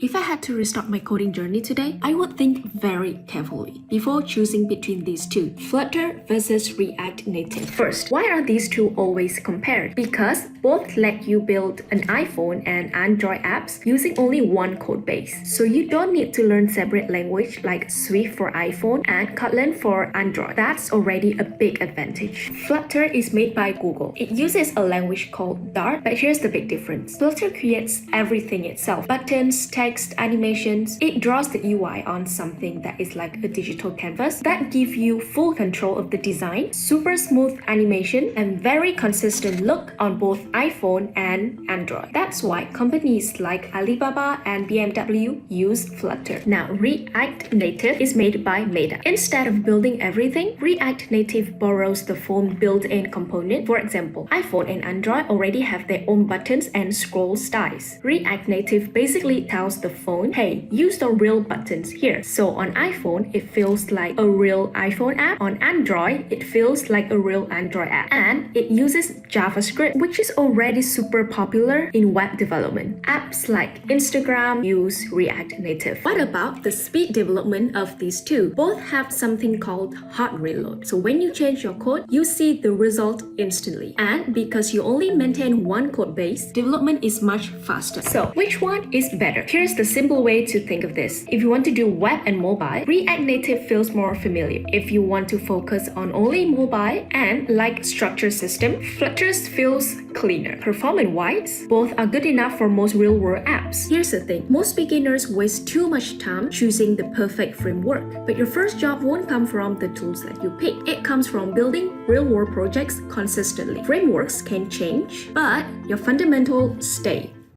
If I had to restart my coding journey today, I would think very carefully before choosing between these two, Flutter versus React Native. First, why are these two always compared? Because both let you build an iPhone and Android apps using only one code base. So you don't need to learn separate language like Swift for iPhone and Kotlin for Android. That's already a big advantage. Flutter is made by Google. It uses a language called Dart, but here's the big difference. Flutter creates everything itself. Buttons, text, animations. It draws the UI on something that is like a digital canvas that give you full control of the design, super smooth animation, and very consistent look on both iPhone and Android. That's why companies like Alibaba and BMW use Flutter. Now, React Native is made by Meta. Instead of building everything, React Native borrows the phone built-in component. For example, iPhone and Android already have their own buttons and scroll styles. React Native basically tells the phone, hey, use the real buttons here. So on iPhone, it feels like a real iPhone app. On Android, it feels like a real Android app. And it uses JavaScript, which is already super popular in web development. Apps like Instagram use React Native. What about the speed development of these two? Both have something called hot reload. So when you change your code, you see the result instantly. And because you only maintain one code base, development is much faster. So which one is better? Here's the simple way to think of this. If you want to do web and mobile, React Native feels more familiar. If you want to focus on only mobile and like structured system, Flutter feels cleaner. Performance-wise, both are good enough for most real-world apps. Here's the thing, most beginners waste too much time choosing the perfect framework, but your first job won't come from the tools that you pick. It comes from building real-world projects consistently. Frameworks can change, but your fundamentals stay.